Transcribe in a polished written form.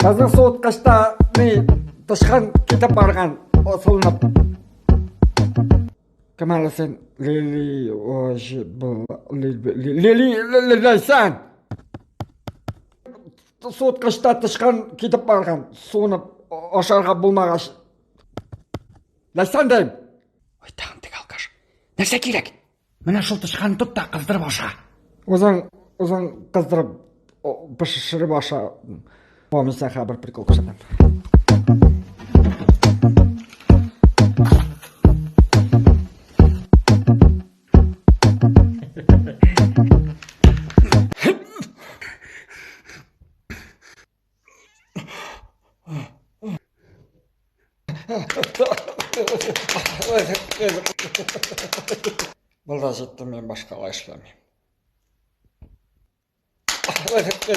Таза суытқышта тышқан кетіп барған осылынып. Кемалы сен Лили Лейсан. Суытқышта тышқан кетіп барған суынып ошарға болмағаш. Лейсан дейм. Ой, тағын тек алқаш. Нәрсе керек? Мына шыл тышқанын тұт та қыздырып оша. Өзің қыздырып пішіріп оша. О, мен сақа бір прикол көрсетем. Бұл да жетті, мен башқалай ішілемін.